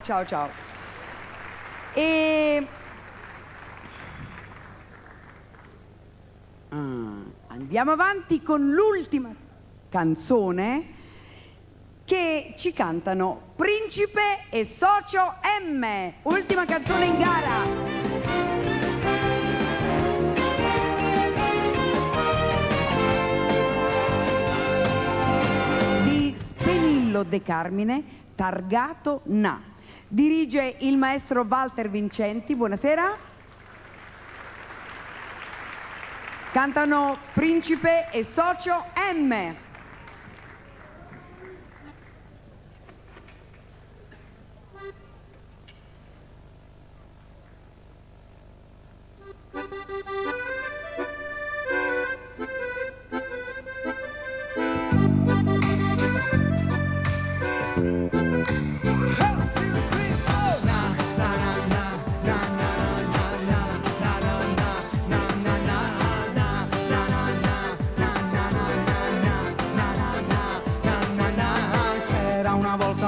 ciao, ciao. E... andiamo avanti con l'ultima canzone che ci cantano Principe e Socio M. Ultima canzone in gara. De Carmine, targato Na. Dirige il maestro Walter Vincenti. Buonasera. Cantano Principe e Socio M.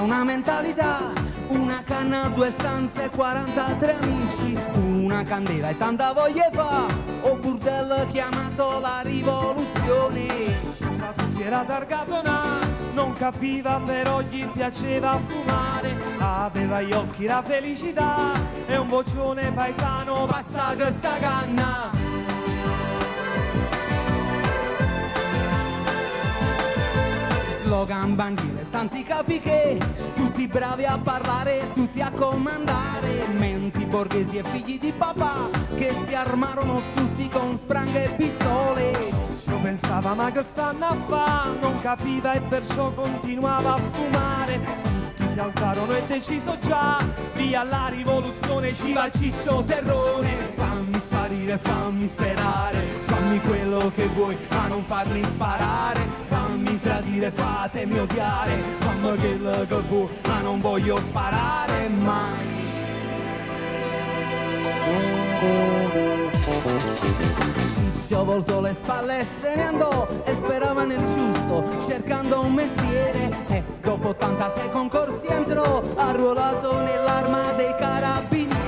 Una mentalità, una canna, 2 stanze, 43 amici, una candela e tanta voglia fa, o burdello chiamato la rivoluzione. Fra tutti era targato Na, non capiva però gli piaceva fumare, aveva gli occhi la felicità e un vocione paesano, passa questa canna. Slogan, bandiere, tanti capi che, tutti bravi a parlare, tutti a comandare, menti borghesi e figli di papà, che si armarono tutti con spranghe e pistole. Io pensava ma che stanno a fa, non capiva e perciò continuava a fumare. Tutti si alzarono e deciso già, via la rivoluzione, ci va Ciccio Terrone. Fammi sparire, fammi sperare, fammi quello che vuoi, ma non farmi sparare. Fammi tradire, fatemi odiare, fammi quello che vuoi, ma non voglio sparare mai. Ciccio voltò le spalle e se ne andò e sperava nel giusto, cercando un mestiere, e dopo 86 concorsi entrò, arruolato nell'arma dei carabinieri.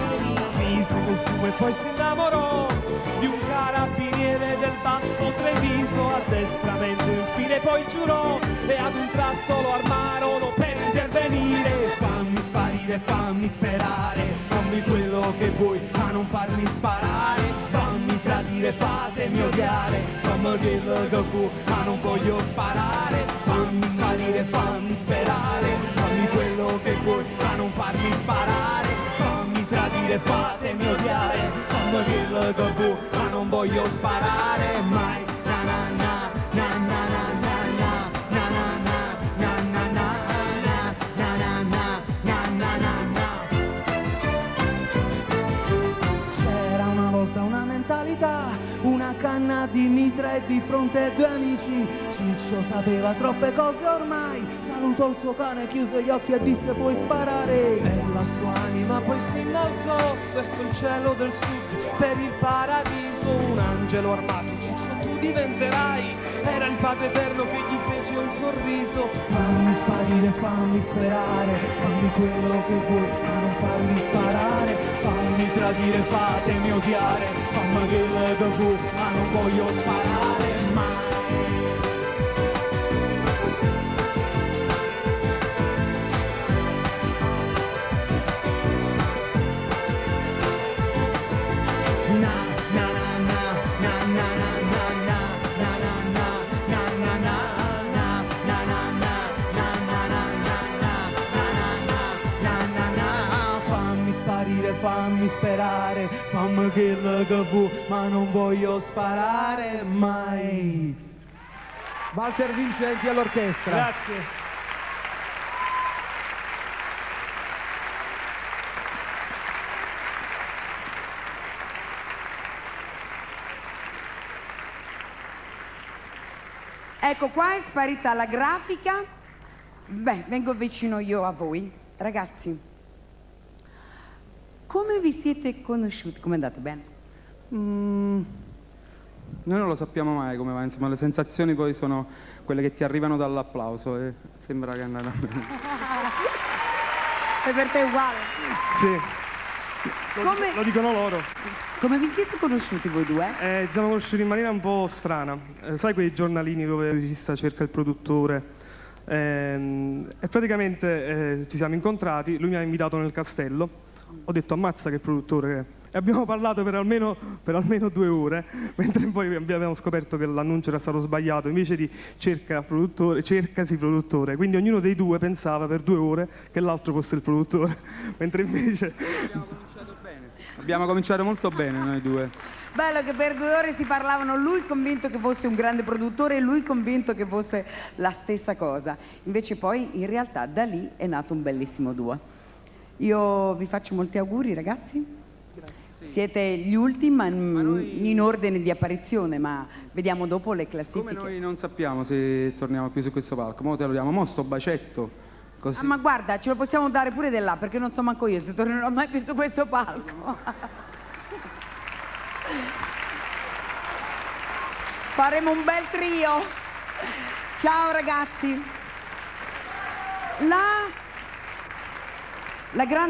Su e poi si innamorò di un carabiniere del Basso Treviso, addestramento infine poi giurò e ad un tratto lo armarono per intervenire. Fammi sparire, fammi sperare, fammi quello che vuoi, ma non farmi sparare. Fammi tradire, fatemi odiare, fammi quello che vuoi, ma non voglio sparare. Fammi sparire, fammi sperare, fammi quello che vuoi, ma non farmi sparare. Fammi tradire, fatemi odiare, fammi quello che vuoi, ma non voglio sparare mai. Na na na na na na na na na na na na na na na. C'era una volta una mentalità, una canna di mitra e di fronte a 2 amici. Ciccio sapeva troppe cose ormai, salutò il suo cane, chiuse gli occhi e disse puoi sparare. E la sua anima poi si innalzò verso il cielo del sud, per il paradiso, un angelo armato. Ciccio tu diventerai, era il Padre Eterno che gli fece un sorriso. Fammi sparire, fammi sperare, fammi quello che vuoi, ma non farmi sparare. Fammi tradire, fatemi odiare, fammi quello che vuoi, ma non voglio sparare mai. Fammi sperare, fammi quello che vuoi, ma non voglio sparare mai. Walter Vincenti all'orchestra. Grazie. Ecco, qua è sparita la grafica. Beh, vengo vicino io a voi. Ragazzi, come vi siete conosciuti? Come è andato? Bene? Noi non lo sappiamo mai come va, insomma le sensazioni poi sono quelle che ti arrivano dall'applauso e sembra che è andata bene. E per te è uguale. Sì. Come- Lo dicono loro. Come vi siete conosciuti voi due? Ci siamo conosciuti in maniera un po' strana. Sai quei giornalini dove il regista cerca il produttore? E praticamente ci siamo incontrati, lui mi ha invitato nel castello, ho detto ammazza che produttore che è. E abbiamo parlato per almeno 2 ore, mentre poi abbiamo scoperto che l'annuncio era stato sbagliato, invece di cercasi produttore, quindi ognuno dei due pensava per 2 ore che l'altro fosse il produttore, mentre invece... Abbiamo cominciato molto bene noi due. Bello che per 2 ore si parlavano, lui convinto che fosse un grande produttore e lui convinto che fosse la stessa cosa. Invece poi in realtà da lì è nato un bellissimo duo. Io vi faccio molti auguri ragazzi. Siete gli ultimi ma in ordine di apparizione, ma vediamo dopo le classifiche. Come noi non sappiamo se torniamo più su questo palco, mo te lo diamo, mo sto bacetto, così. Ah, ma guarda, ce lo possiamo dare pure da là, perché non so manco io se tornerò mai più su questo palco. Faremo un bel trio. Ciao ragazzi. La grande